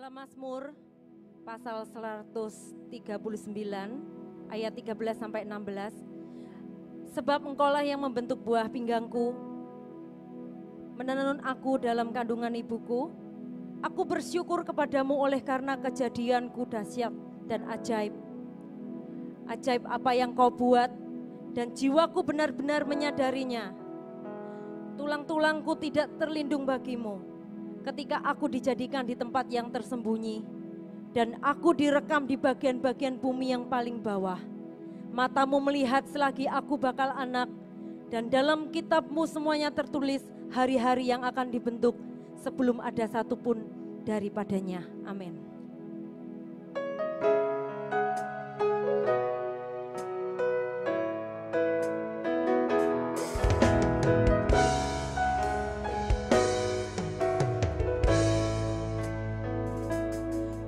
Dalam Mazmur pasal 139 ayat 13 sampai 16. Sebab Engkaulah yang membentuk buah pinggangku, menenun aku dalam kandungan ibuku. Aku bersyukur kepadamu oleh karena kejadianku dahsyat dan ajaib. Ajaib apa yang kau buat, dan jiwaku benar-benar menyadarinya. Tulang-tulangku tidak terlindung bagimu ketika aku dijadikan di tempat yang tersembunyi, dan aku direkam di bagian-bagian bumi yang paling bawah. Matamu melihat selagi aku bakal anak, dan dalam kitabmu semuanya tertulis hari-hari yang akan dibentuk sebelum ada satupun daripadanya. Amin.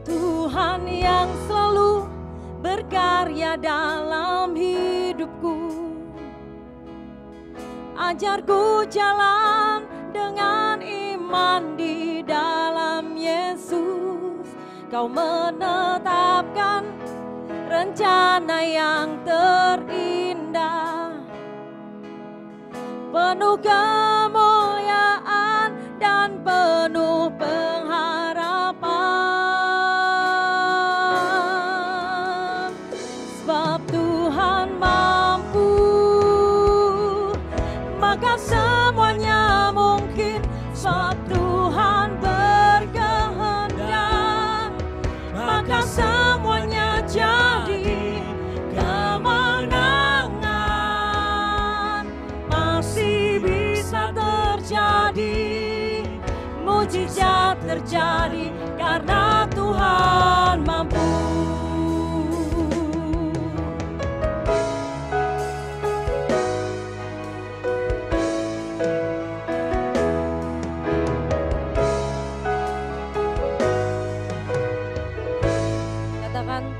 Tuhan yang selalu berkarya dalam hidupku, ajarku jalan dengan iman di dalam Yesus. Kau menetapkan rencana yang terindah, penuh kemuliaan dan penuh pengharapan. Sebab Tuhan mampu, maka semuanya mungkin. Sebab Tuhan berkehendak, maka semuanya jadi. Kemenangan masih bisa terjadi, mujizat terjadi karena Tuhan mampu.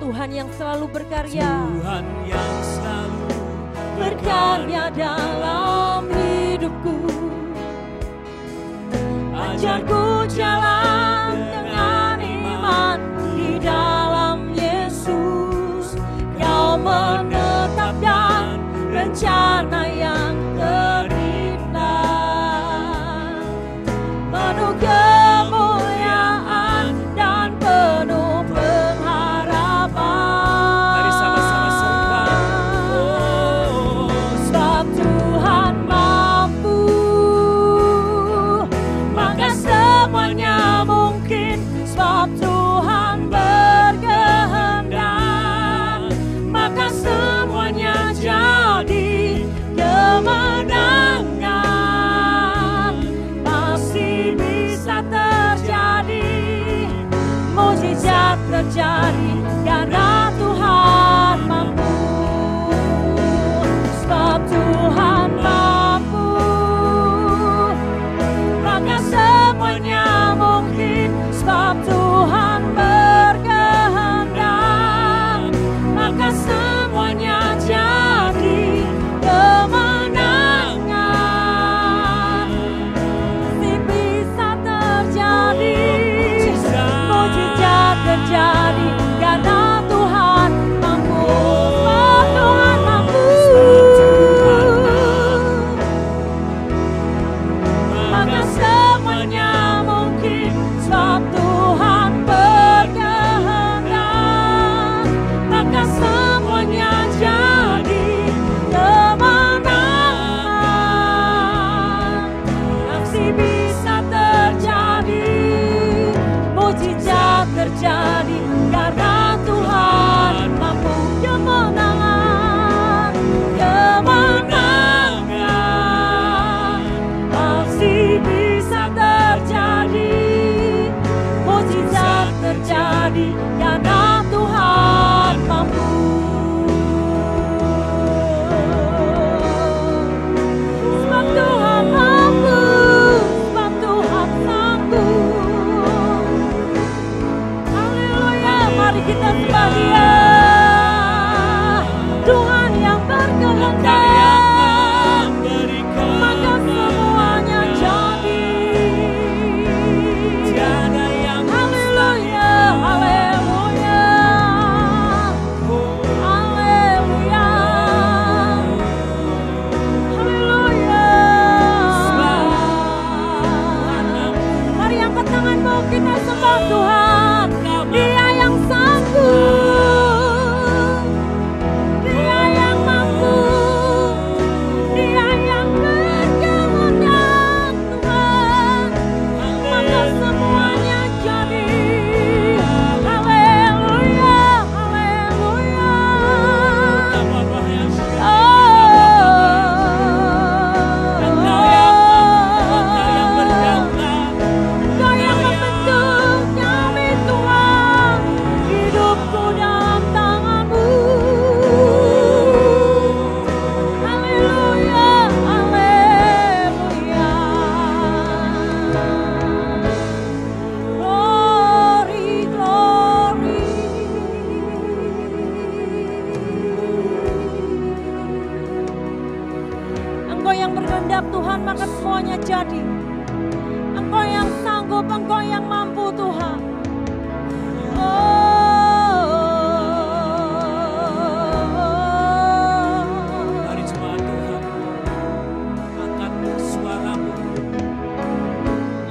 Tuhan yang selalu berkarya, Tuhan yang selalu berkarya dalam hidupku, ajarku jalan dengan iman di dalam Yesus. Kau menetapkan rencana yang terindah, penuh kemuliaan dan penuh terjadi karena Tuhan mampu. Sebab Tuhan mampu, maka semuanya mungkin. Sebab Tuhan berkehendak, maka semuanya jadi. Kemenangan masih bisa terjadi, mujizat terjadi karena Tuhan mampu. Oh, Tuhan mampu, maka semuanya mungkin. Sebab Tuhan berkehendak, maka semuanya jadi. Kemenangan masih bisa terjadi, mujizat terjadi karena Tuhan mampu. Kemenangan, kemenangan masih bisa terjadi, mujizat terjadi karena Tuhan mampu. Sebab Tuhan mampu, sebab Tuhan sanggup. Mari kita sembah Dia, Tuhan yang berkehendak, maka semuanya jadi. Haleluya. kehendak Tuhan, maka semuanya jadi. Engkau yang sanggup, Engkau yang mampu Tuhan. Mari jemaat Tuhan, angkat suaramu,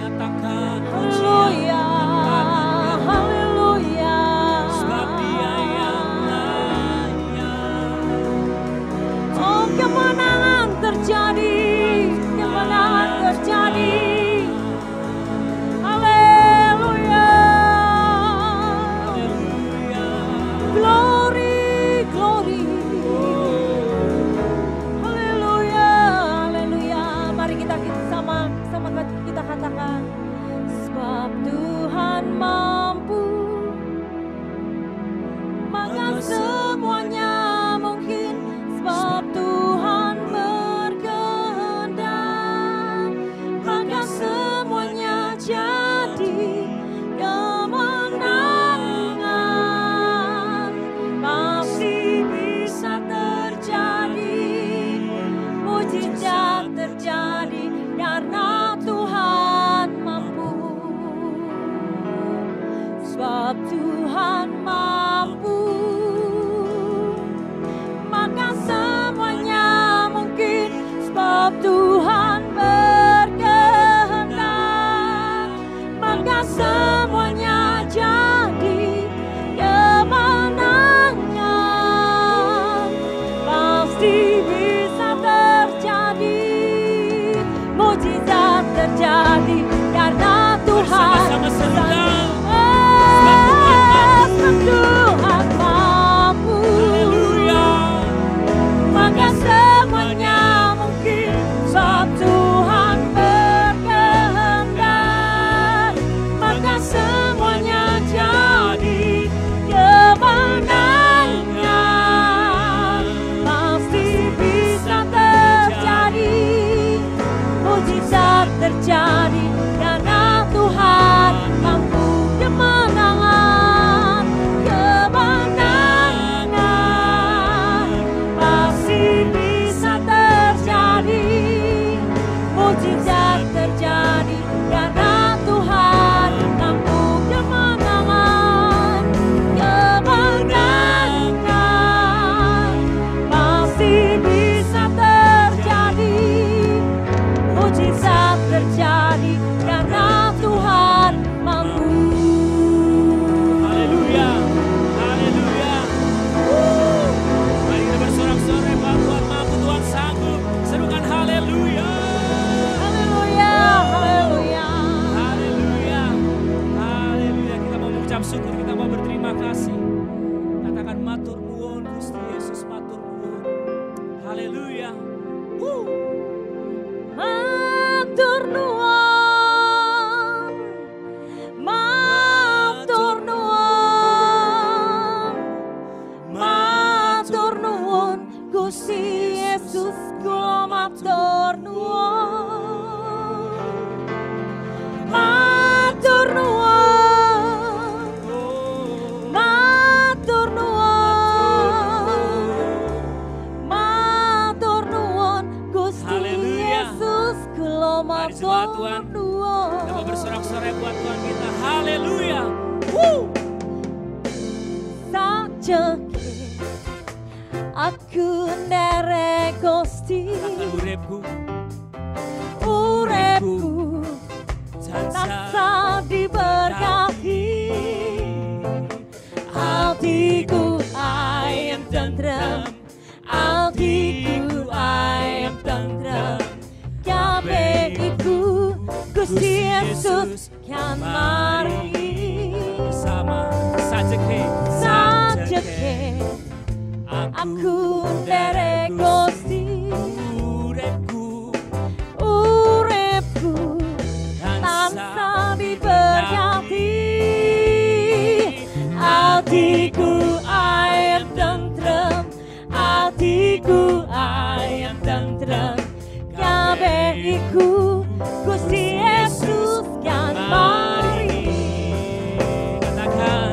nyatakan Haleluya, haleluya. sebab Dia yang layak. Oh, kemenangan terjadi, kemenangan terjadi. Haleluya. Haleluya. Glory, glory. Haleluya, haleluya. Mari kita sama kita katakan, sebab Tuhan mampu, maka semuanya mungkin. Sebab Tuhan berkehendak, maka semuanya jadi. Kemenangan pasti bisa terjadi, mujizat terjadi karena Tuhan mampu. Sebab Tuhan mampu, maka semuanya mungkin. Sebab Tuhan berkehendak, maka semuanya jadi. Kemenangan pasti bisa terjadi, mujizat terjadi karena Tuhan Sama-sama serukan. Sebab Tuhan mampu, Haleluya. maka semuanya mungkin. Sebab Tuhan berkehendak, maka semuanya jadi. Kemenangan pasti bisa terjadi, mujizat terjadi karena Tuhan mampu. Kemenangan, kemenangan pasti bisa terjadi, mujizat terjadi karena Tuhan mampu. Kemenangan, kemenangan pasti bisa terjadi, mujizat terjadi karena Tuhan mampu. Haleluya. Haleluya. Mari kita bersorak-sorai bahwa Tuhan mampu, Tuhan sanggup. Serukan haleluya. Haleluya, haleluya. Haleluya. Haleluya. Kita mau mengucap syukur, kita mau berterima kasih. Katakan matur nuwun Gusti Yesus, matur nuwun. Haleluya. Matur nuwun, matur nuwun, matur nuwun Gusti Yesus, kula matur nuwun. Matur nuwun, matur nuwun, matur nuwun Gusti Haleluya. Yesus, kula Mari jemaat matur Tuhan, nuwun. kita mau bersorak-sorai buat Tuhan kita. Haleluya. Sajeke aku nderek Gusti, Katakan uripku, uripku tansah tansah diberkahi, hatiku ayem tentrem, hatiku ayem tentrem. Kabeh iku Gusti Yesus kan mari. bersama sajeke, Sajeke aku nderek Gusti, uripku uripku tansah diberkati, hatiku ayem tentrem, hatiku ayem tentrem. Kabeh iku Gusti Yesus kan mari. Katakan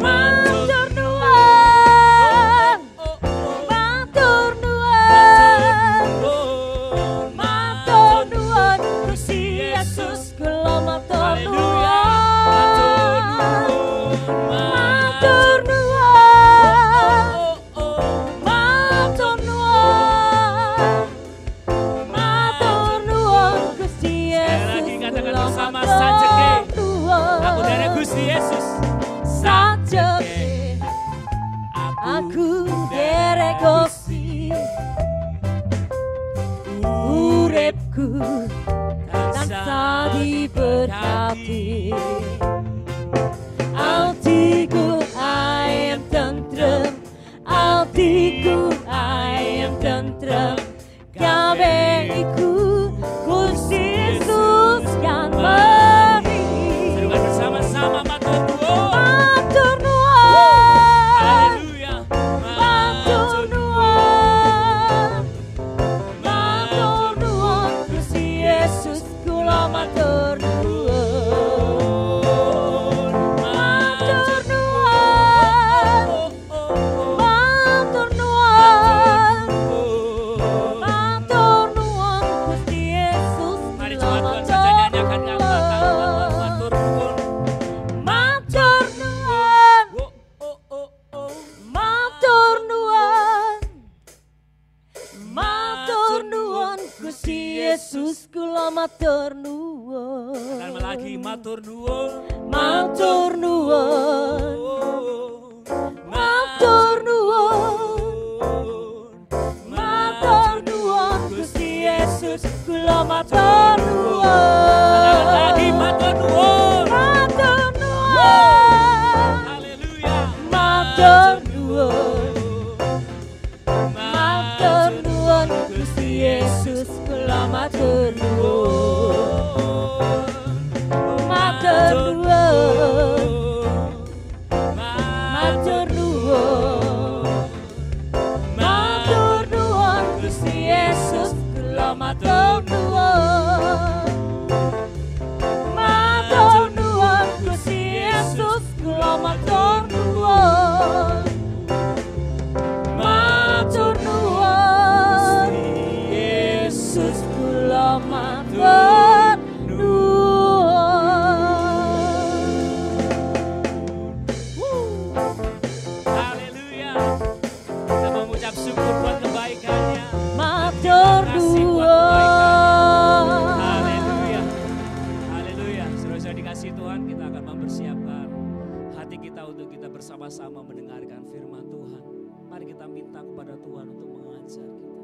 Matur nuwun, uripku tansah diberkati. Hatiku ayam tentrem, hatiku ayam tentrem, kabeh iku Gusti Yesus kan mari. Serukan bersama-sama matur nuwun. Matur nuwun. Haleluya. Matur nuwun. Matur nuwun Gusti Yesus kula matur nuwun. Matur nuwun. Matur nuwun. Matur nuwun Gusti Yesus Mari kula coba Tuhan matur saja nyanyikan kata-kata matur nuwun. Matur nuwun. Matur nuwun. Matur nuwun Gusti Yesus kula matur nuwun. Dan lagi matur nuwun. Matur nuwun. Matur nuwun. Matur nuwun Gusti Yesus kula matur nuwun. Lagi matur nuwun. Matur nuwun. Haleluya. Matur nuwun. Matur nuwun Gusti Yesus kula matur nuwun. Matur nuwun. Matur nuwun. Matur nuwun Gusti Yesus kula matur nuwun. Matur nuwun Gusti Yesus kula matur nuwun. Matur nuwun Yesus kula matur nuwun. Haleluya. Kita mengucap syukur buat kebaikannya. Matur nuwun. Haleluya. Haleluya. Saudara-saudara dikasih Tuhan, kita akan mempersiapkan hati kita untuk kita bersama-sama mendengarkan firman Tuhan. Mari kita minta kepada Tuhan untuk mengajar kita.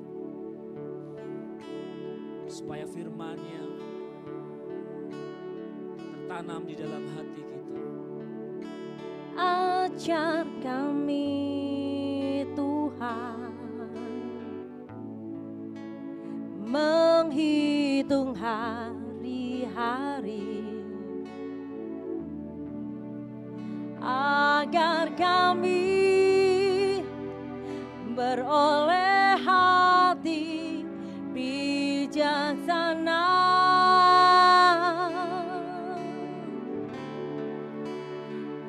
Supaya firman-Nya tertanam di dalam hati kita. Ajar kami Tuhan menghitung hari-hari agar kami beroleh hati bijaksana.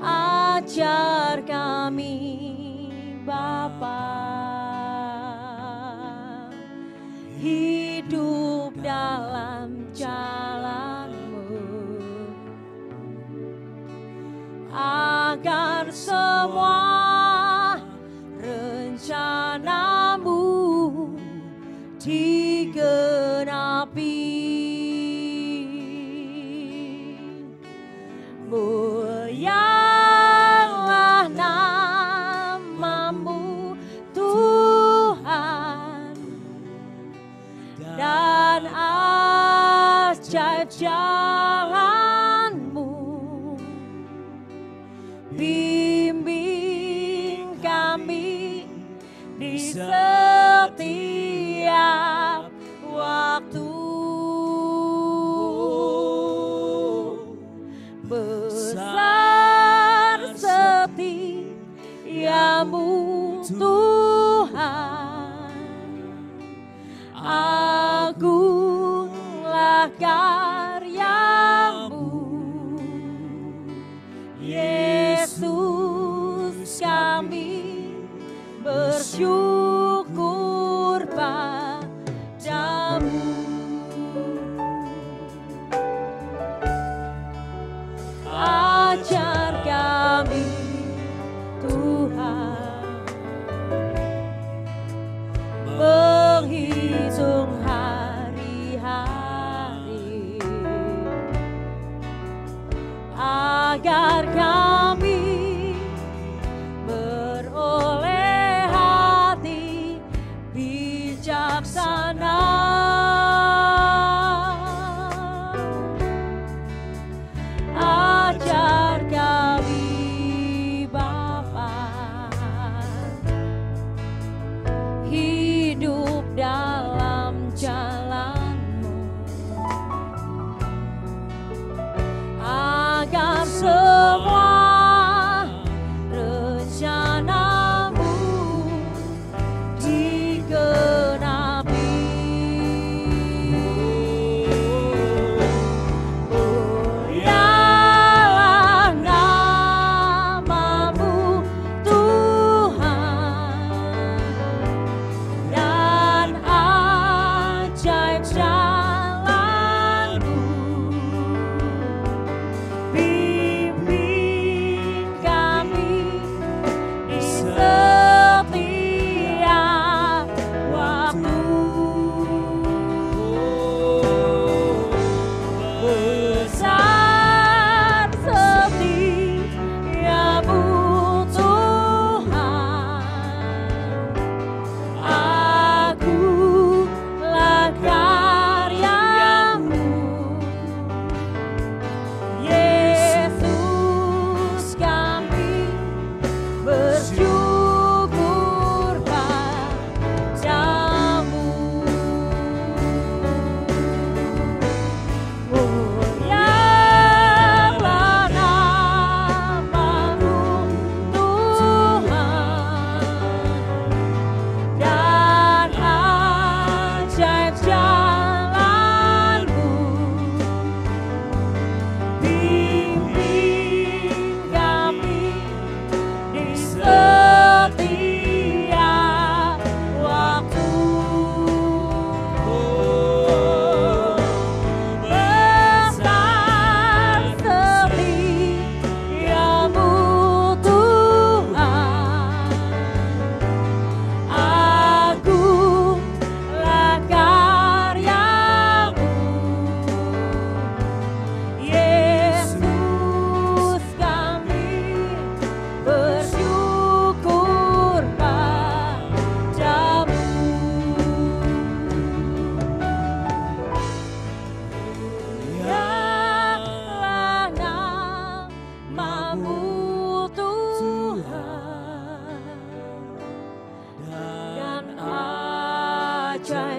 Ajar kami Bapa hidup dalam jalan-Mu, agar semua rencana-Mu digenapi. Mulialah nama-Mu Tuhan, dan ajaib jalan-Mu. Bimbing kami di setiap waktu. Besar setiamu Tuhan, agunglah karya-Mu. Yesus, kami bersyukur padamu. Ajar kami Tuhan menghitung hari-hari agar kami beroleh hati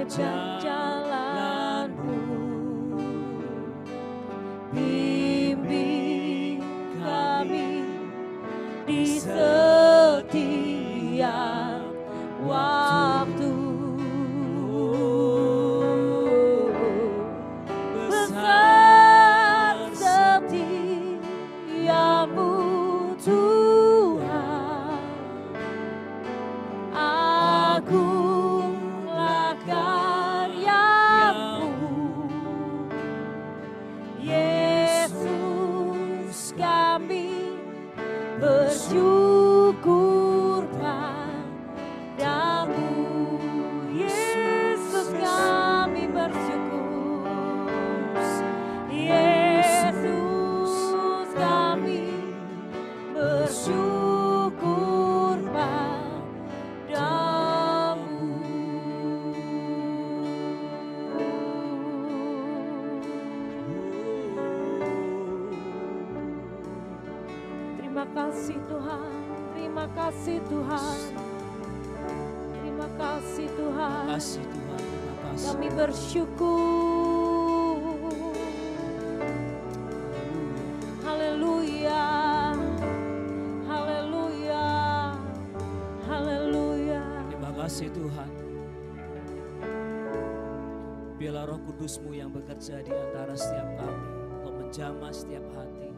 perbaiki jalanmu, bimbing kami di setiap waktu. Besar setiamu Tuhan, agunglah karyamu, Yesus kami bersyukur padamu, Yesus kami bersyukur, Yesus kami bersyukur padamu. Terima kasih Tuhan, terima kasih Tuhan, terima kasih Tuhan. Kasih Tuhan, terima kasih. Kami bersyukur. Haleluya, haleluya, haleluya. Terima kasih Tuhan. Biarlah Roh Kudus-Mu yang bekerja di antara setiap kami, untuk menjamah setiap hati.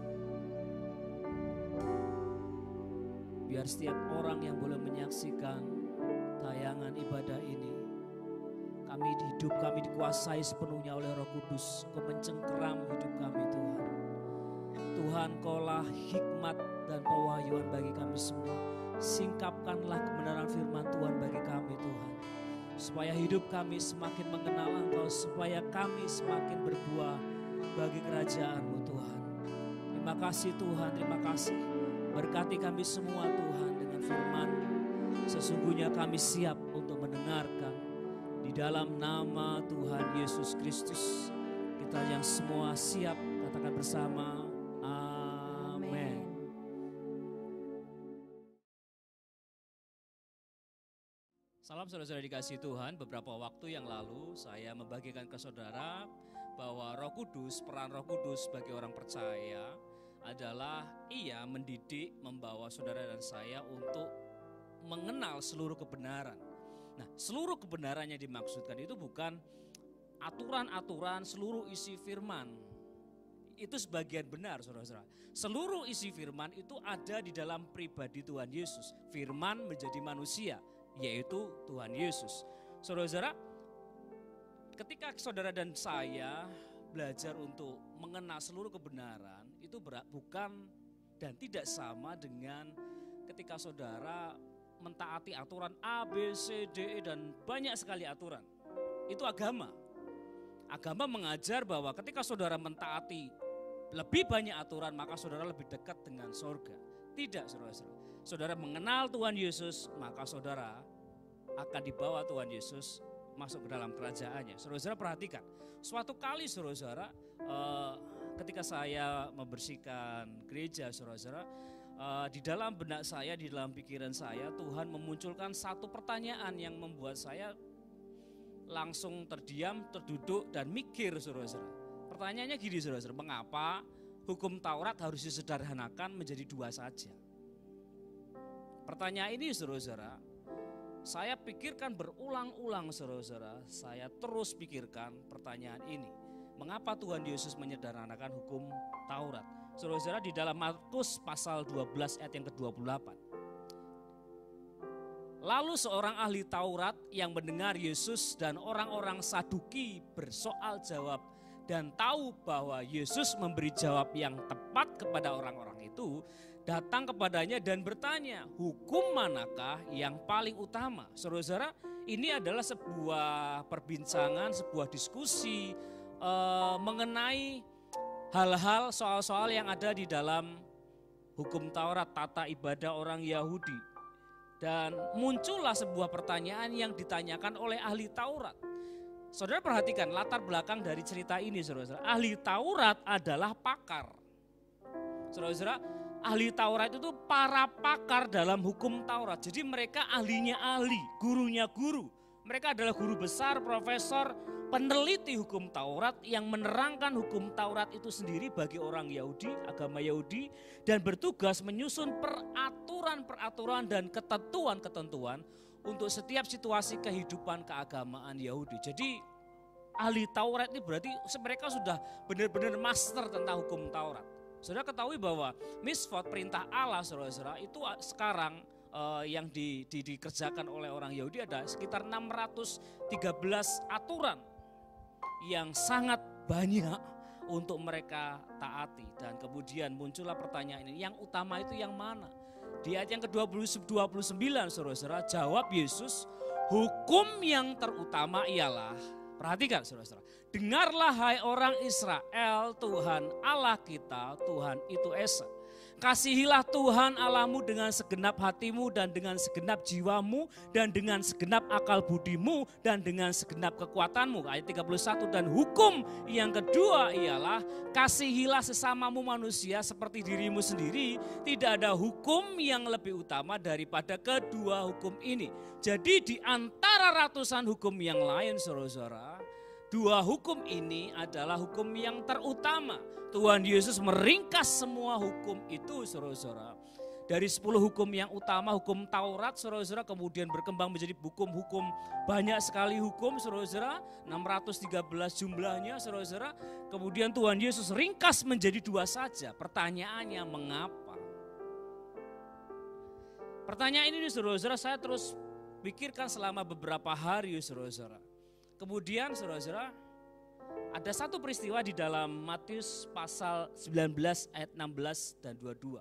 Biar setiap orang yang boleh menyaksikan tayangan ibadah ini, kami dikuasai sepenuhnya oleh Roh Kudus, Kau mencengkeram hidup kami Tuhan. Tuhan, Kaulah hikmat dan pewahyuan bagi kami semua. Singkapkanlah kebenaran firman Tuhan bagi kami Tuhan. Supaya hidup kami semakin mengenal Engkau, supaya kami semakin berbuah bagi kerajaan-Mu Tuhan. Terima kasih Tuhan, terima kasih. Berkati kami semua Tuhan dengan firman. Sesungguhnya kami siap untuk mendengarkan. Di dalam nama Tuhan Yesus Kristus, kita yang semua siap, katakan bersama, amin. Salam saudara-saudara dikasihi Tuhan. Beberapa waktu yang lalu saya membagikan ke saudara bahwa Roh Kudus, peran Roh Kudus bagi orang percaya adalah ia mendidik, membawa saudara dan saya untuk mengenal seluruh kebenaran. Nah, seluruh kebenaran yang dimaksudkan itu bukan aturan-aturan seluruh isi firman. Itu sebagian benar, saudara-saudara. Seluruh isi firman itu ada di dalam pribadi Tuhan Yesus. Firman menjadi manusia, yaitu Tuhan Yesus. Saudara-saudara, ketika saudara dan saya belajar untuk mengenal seluruh kebenaran, itu bukan dan tidak sama dengan ketika saudara mentaati aturan A, B, C, D, E dan banyak sekali aturan. Itu agama. Agama mengajar bahwa ketika saudara mentaati lebih banyak aturan, maka saudara lebih dekat dengan surga. Tidak, saudara-saudara. Saudara mengenal Tuhan Yesus, maka saudara akan dibawa Tuhan Yesus masuk ke dalam kerajaannya. Saudara-saudara perhatikan, suatu kali saudara-saudara ketika saya membersihkan gereja, saudara-saudara, di dalam benak saya, di dalam pikiran saya, Tuhan memunculkan satu pertanyaan yang membuat saya langsung terdiam, terduduk dan mikir, saudara-saudara. Pertanyaannya gini, saudara-saudara, mengapa hukum Taurat harus disederhanakan menjadi dua saja? Pertanyaan ini, saudara-saudara, saya pikirkan berulang-ulang, saudara-saudara. Saya terus pikirkan pertanyaan ini. Mengapa Tuhan Yesus menyederhanakan hukum Taurat? Saudara-saudara, di dalam Markus pasal 12 ayat yang ke-28. Lalu seorang ahli Taurat yang mendengar Yesus dan orang-orang Saduki bersoal jawab dan tahu bahwa Yesus memberi jawab yang tepat kepada orang-orang itu, datang kepadanya dan bertanya, hukum manakah yang paling utama? Saudara-saudara, ini adalah sebuah perbincangan, sebuah diskusi mengenai hal-hal soal-soal yang ada di dalam hukum Taurat, tata ibadah orang Yahudi. Dan muncullah sebuah pertanyaan yang ditanyakan oleh ahli Taurat. Saudara perhatikan latar belakang dari cerita ini, saudara-saudara. Ahli Taurat adalah pakar. Saudara-saudara, ahli Taurat itu para pakar dalam hukum Taurat. Jadi mereka ahlinya ahli, gurunya guru. Mereka adalah guru besar, profesor, peneliti hukum Taurat yang menerangkan hukum Taurat itu sendiri bagi orang Yahudi, agama Yahudi, dan bertugas menyusun peraturan-peraturan dan ketentuan-ketentuan untuk setiap situasi kehidupan keagamaan Yahudi. Jadi ahli Taurat ini berarti mereka sudah benar-benar master tentang hukum Taurat. Saudara ketahui bahwa misvot, perintah Allah, saudara-saudara, itu sekarang yang dikerjakan oleh orang Yahudi ada sekitar 613 aturan yang sangat banyak untuk mereka taati. Dan kemudian muncullah pertanyaan ini, yang utama itu yang mana? Di ayat yang ke-29 saudara-saudara, jawab Yesus, hukum yang terutama ialah, perhatikan saudara-saudara, dengarlah hai orang Israel, Tuhan Allah kita, Tuhan itu Esa. Kasihilah Tuhan Allahmu dengan segenap hatimu dan dengan segenap jiwamu dan dengan segenap akal budimu dan dengan segenap kekuatanmu. Ayat 31, dan hukum yang kedua ialah kasihilah sesamamu manusia seperti dirimu sendiri. Tidak ada hukum yang lebih utama daripada kedua hukum ini. Jadi di antara ratusan hukum yang lain saudara-saudara, dua hukum ini adalah hukum yang terutama. Tuhan Yesus meringkas semua hukum itu saudara-saudara. Dari 10 hukum yang utama, hukum Taurat saudara-saudara, kemudian berkembang menjadi hukum-hukum, banyak sekali hukum saudara-saudara, 613 jumlahnya saudara-saudara. Kemudian Tuhan Yesus ringkas menjadi dua saja. Pertanyaannya mengapa? Pertanyaan ini saudara-saudara saya terus pikirkan selama beberapa hari saudara-saudara. Kemudian saudara-saudara, ada satu peristiwa di dalam Matius pasal 19 ayat 16 dan 22.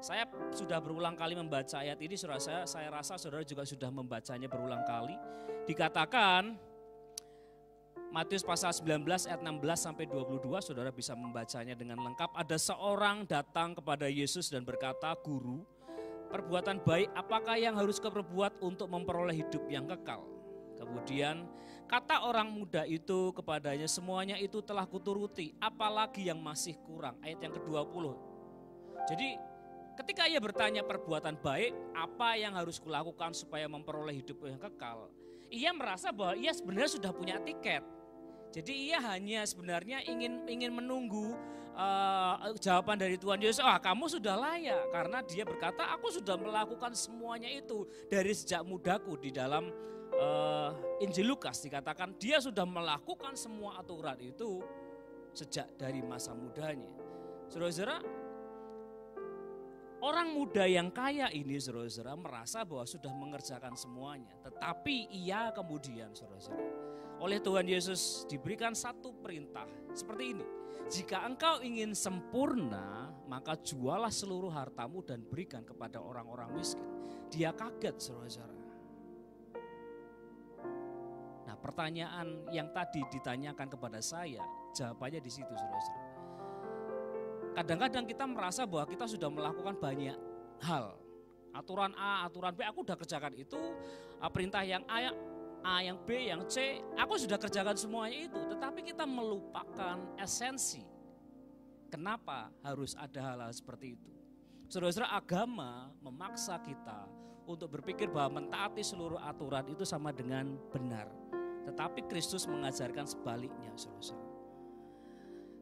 Saya sudah berulang kali membaca ayat ini, saudara, saya rasa saudara juga sudah membacanya berulang kali. Dikatakan Matius pasal 19 ayat 16 sampai 22, saudara bisa membacanya dengan lengkap. Ada seorang datang kepada Yesus dan berkata, Guru, perbuatan baik apakah yang harus kau perbuat untuk memperoleh hidup yang kekal? Kemudian kata orang muda itu kepadanya, semuanya itu telah kuturuti, apalagi yang masih kurang. Ayat yang ke-20. Jadi ketika ia bertanya perbuatan baik, apa yang harus kulakukan supaya memperoleh hidup yang kekal? Ia merasa bahwa ia sebenarnya sudah punya tiket. Jadi ia hanya sebenarnya ingin menunggu jawaban dari Tuhan Yesus. Kamu sudah layak, karena dia berkata, aku sudah melakukan semuanya itu dari sejak mudaku. Di dalam Injil Lukas dikatakan dia sudah melakukan semua aturan itu sejak dari masa mudanya. Saudara-saudara, orang muda yang kaya ini saudara-saudara merasa bahwa sudah mengerjakan semuanya. Tetapi ia kemudian saudara-saudara, oleh Tuhan Yesus diberikan satu perintah seperti ini. Jika engkau ingin sempurna, maka jualah seluruh hartamu dan berikan kepada orang-orang miskin. Dia kaget saudara-saudara. Nah, pertanyaan yang tadi ditanyakan kepada saya, jawabannya di situ saudara-saudara. Kadang-kadang kita merasa bahwa kita sudah melakukan banyak hal. Aturan A, aturan B, aku sudah kerjakan itu. Perintah yang A, yang B, yang C, aku sudah kerjakan semuanya itu. Tetapi kita melupakan esensi. Kenapa harus ada hal-hal seperti itu? Saudara-saudara, agama memaksa kita untuk berpikir bahwa mentaati seluruh aturan itu sama dengan benar. Tetapi Kristus mengajarkan sebaliknya, saudara-saudara.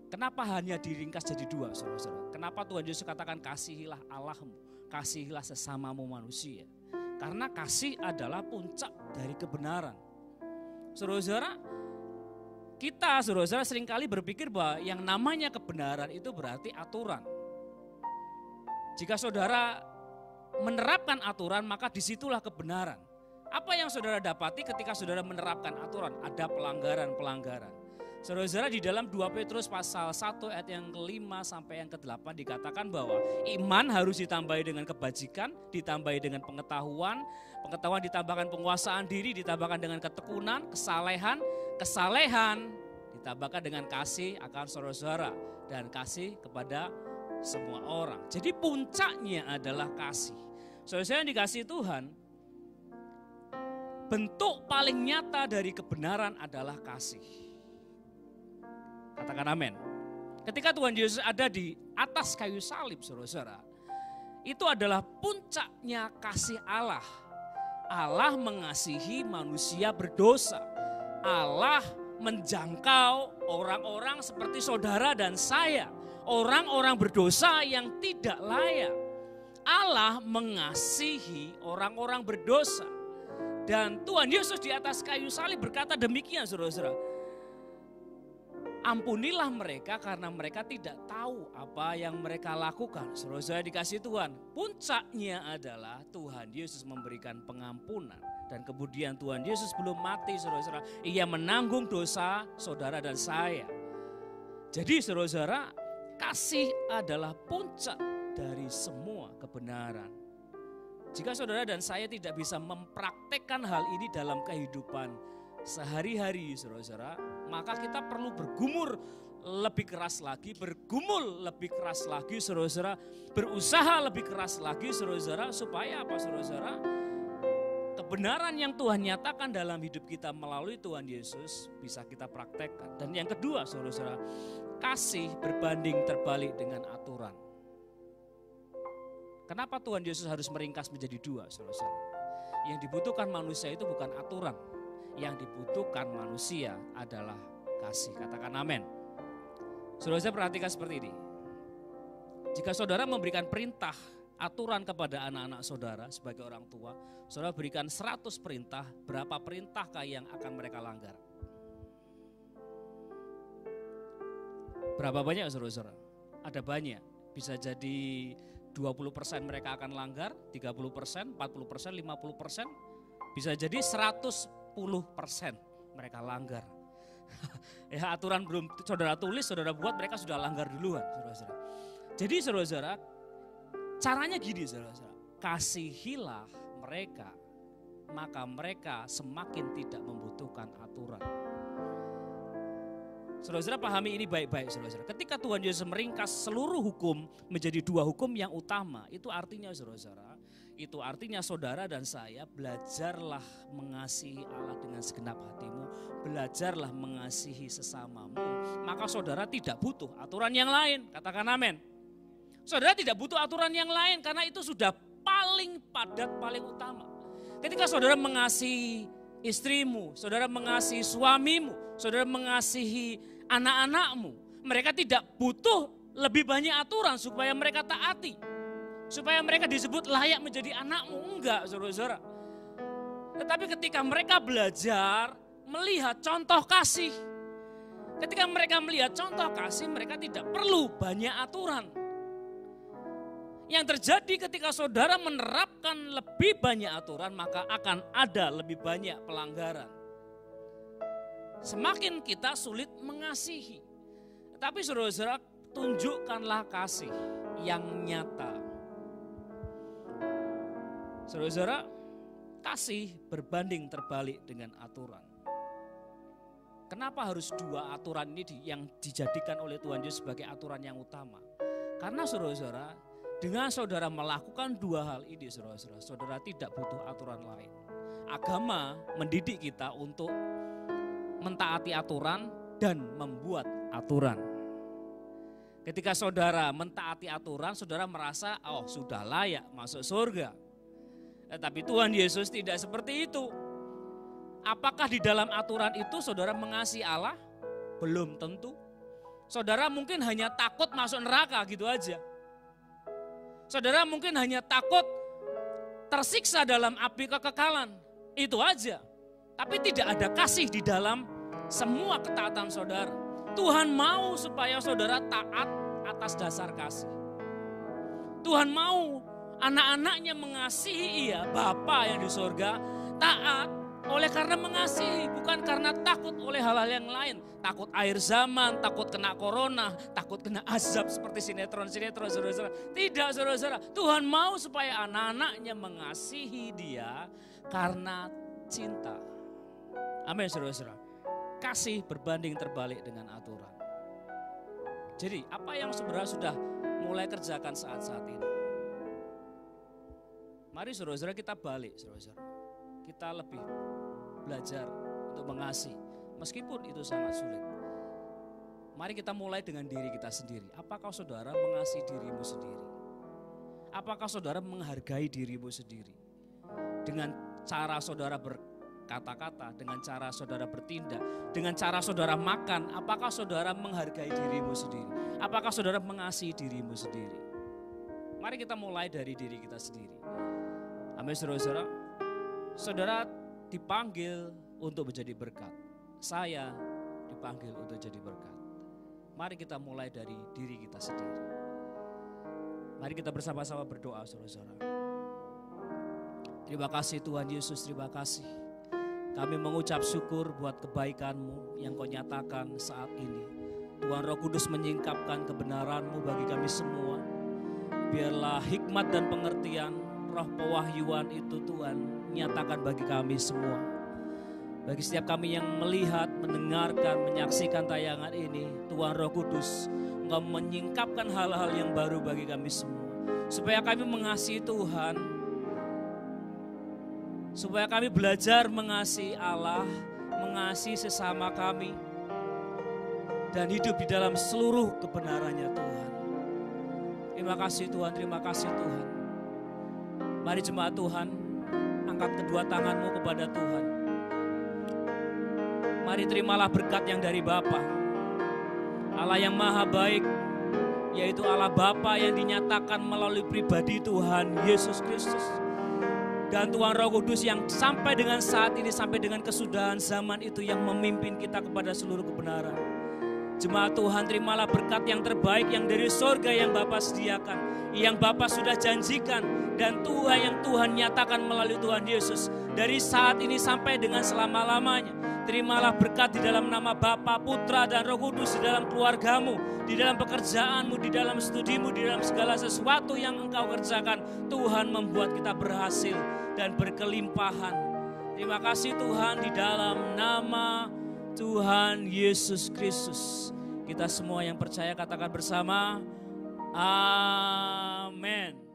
Kenapa hanya diringkas jadi dua, saudara-saudara? Kenapa Tuhan Yesus katakan kasihilah Allahmu, kasihilah sesamamu manusia? Karena kasih adalah puncak dari kebenaran. Saudara-saudara, kita saudara-saudara seringkali berpikir bahwa yang namanya kebenaran itu berarti aturan. Jika saudara menerapkan aturan, maka disitulah kebenaran. Apa yang saudara dapati ketika saudara menerapkan aturan? Ada pelanggaran-pelanggaran. Saudara-saudara, di dalam 2 Petrus pasal 1 ayat yang ke-5 sampai yang ke-8 dikatakan bahwa iman harus ditambahi dengan kebajikan, ditambahi dengan pengetahuan, pengetahuan ditambahkan penguasaan diri, ditambahkan dengan ketekunan, kesalehan ditambahkan dengan kasih akan saudara-saudara dan kasih kepada semua orang. Jadi puncaknya adalah kasih. Saudara-saudara yang dikasihi Tuhan, bentuk paling nyata dari kebenaran adalah kasih. Katakan amin. Ketika Tuhan Yesus ada di atas kayu salib, saudara-saudara, itu adalah puncaknya kasih Allah. Allah mengasihi manusia berdosa. Allah menjangkau orang-orang seperti saudara dan saya. Orang-orang berdosa yang tidak layak. Allah mengasihi orang-orang berdosa. Dan Tuhan Yesus di atas kayu salib berkata demikian, saudara-saudara. Ampunilah mereka karena mereka tidak tahu apa yang mereka lakukan. Saudara-saudara dikasih Tuhan, puncaknya adalah Tuhan Yesus memberikan pengampunan. Dan kemudian Tuhan Yesus belum mati, saudara-saudara, ia menanggung dosa saudara dan saya. Jadi saudara-saudara, kasih adalah puncak dari semua kebenaran. Jika saudara dan saya tidak bisa mempraktekkan hal ini dalam kehidupan sehari-hari, saudara-saudara, maka kita perlu bergumul lebih keras lagi, bergumul lebih keras lagi, saudara-saudara, berusaha lebih keras lagi, saudara-saudara, supaya apa, saudara-saudara? Kebenaran yang Tuhan nyatakan dalam hidup kita melalui Tuhan Yesus bisa kita praktekkan. Dan yang kedua, saudara-saudara, kasih berbanding terbalik dengan aturan. Kenapa Tuhan Yesus harus meringkas menjadi dua, saudara-saudara? Yang dibutuhkan manusia itu bukan aturan. Yang dibutuhkan manusia adalah kasih. Katakan amin. Saudara-saudara perhatikan seperti ini. Jika saudara memberikan perintah, aturan kepada anak-anak saudara sebagai orang tua, saudara berikan 100 perintah, berapa perintahkah yang akan mereka langgar? Berapa banyak, saudara-saudara? Ada banyak. Bisa jadi 20% mereka akan langgar, 30%, 40%, 50%. Bisa jadi 110% mereka langgar. Ya, aturan belum saudara tulis, saudara buat, mereka sudah langgar duluan, saudara-saudara. Jadi saudara-saudara, caranya gini, saudara-saudara. Kasihilah mereka, maka mereka semakin tidak membutuhkan aturan. Saudara-saudara pahami ini baik-baik, saudara-saudara. Ketika Tuhan Yesus meringkas seluruh hukum menjadi dua hukum yang utama, itu artinya, saudara-saudara, itu artinya saudara dan saya belajarlah mengasihi Allah dengan segenap hatimu, belajarlah mengasihi sesamamu, maka saudara tidak butuh aturan yang lain. Katakan amin. Saudara tidak butuh aturan yang lain karena itu sudah paling padat, paling utama. Ketika saudara mengasihi istrimu, saudara mengasihi suamimu, saudara mengasihi anak-anakmu, mereka tidak butuh lebih banyak aturan supaya mereka taati, supaya mereka disebut layak menjadi anakmu. Enggak, saudara-saudara. Tetapi ketika mereka belajar melihat contoh kasih, ketika mereka melihat contoh kasih, mereka tidak perlu banyak aturan. Yang terjadi ketika saudara menerapkan lebih banyak aturan, maka akan ada lebih banyak pelanggaran. Semakin kita sulit mengasihi. Tapi saudara-saudara, tunjukkanlah kasih yang nyata. Saudara-saudara, kasih berbanding terbalik dengan aturan. Kenapa harus dua aturan ini yang dijadikan oleh Tuhan Yesus sebagai aturan yang utama? Karena saudara-saudara, dengan saudara melakukan dua hal ini, saudara-saudara, saudara tidak butuh aturan lain. Agama mendidik kita untuk mentaati aturan dan membuat aturan. Ketika saudara mentaati aturan, saudara merasa, oh sudah layak masuk surga. Tetapi Tuhan Yesus tidak seperti itu. Apakah di dalam aturan itu saudara mengasihi Allah? Belum tentu. Saudara mungkin hanya takut masuk neraka gitu aja. Saudara mungkin hanya takut tersiksa dalam api kekekalan. Itu aja. Tapi tidak ada kasih di dalam semua ketaatan saudara. Tuhan mau supaya saudara taat atas dasar kasih. Tuhan mau anak-anaknya mengasihi ia, Bapa yang di surga, taat oleh karena mengasihi, bukan karena takut oleh hal-hal yang lain. Takut akhir zaman, takut kena corona, takut kena azab seperti sinetron-sinetron, saudara-saudara. Tidak, saudara-saudara. Tuhan mau supaya anak-anaknya mengasihi dia karena cinta. Amin, saudara-saudara. Kasih berbanding terbalik dengan aturan. Jadi apa yang sebenarnya sudah mulai kerjakan saat-saat ini? Mari saudara-saudara kita balik, saudara-saudara. Kita lebih belajar untuk mengasihi, meskipun itu sangat sulit. Mari kita mulai dengan diri kita sendiri. Apakah saudara mengasihi dirimu sendiri? Apakah saudara menghargai dirimu sendiri? Dengan cara saudara berkata-kata, dengan cara saudara bertindak, dengan cara saudara makan, apakah saudara menghargai dirimu sendiri? Apakah saudara mengasihi dirimu sendiri? Mari kita mulai dari diri kita sendiri. Amin, saudara-saudara. Saudara dipanggil untuk menjadi berkat. Saya dipanggil untuk jadi berkat. Mari kita mulai dari diri kita sendiri. Mari kita bersama-sama berdoa, saudara-saudara. Terima kasih Tuhan Yesus, terima kasih. Kami mengucap syukur buat kebaikan-Mu yang Kau nyatakan saat ini. Tuhan Roh Kudus menyingkapkan kebenaran-Mu bagi kami semua. Biarlah hikmat dan pengertian, roh pewahyuan itu Tuhan nyatakan bagi kami semua. Bagi setiap kami yang melihat, mendengarkan, menyaksikan tayangan ini, Tuhan Roh Kudus, Engkau menyingkapkan hal-hal yang baru bagi kami semua. Supaya kami mengasihi Tuhan, supaya kami belajar mengasihi Allah, mengasihi sesama kami, dan hidup di dalam seluruh kebenarannya Tuhan. Terima kasih Tuhan, terima kasih Tuhan. Mari jemaat Tuhan, angkat kedua tanganmu kepada Tuhan. Mari terimalah berkat yang dari Bapa, Allah yang maha baik, yaitu Allah Bapa yang dinyatakan melalui pribadi Tuhan Yesus Kristus. Dan Tuhan Roh Kudus yang sampai dengan saat ini, sampai dengan kesudahan zaman itu yang memimpin kita kepada seluruh kebenaran. Jemaat Tuhan, terimalah berkat yang terbaik yang dari sorga yang Bapa sediakan, yang Bapa sudah janjikan, dan Tuhan yang Tuhan nyatakan melalui Tuhan Yesus. Dari saat ini sampai dengan selama-lamanya. Terimalah berkat di dalam nama Bapa, Putra, dan Roh Kudus di dalam keluargamu, di dalam pekerjaanmu, di dalam studimu, di dalam segala sesuatu yang engkau kerjakan. Tuhan membuat kita berhasil dan berkelimpahan. Terima kasih Tuhan, di dalam nama Tuhan Yesus Kristus. Kita semua yang percaya katakan bersama, amin.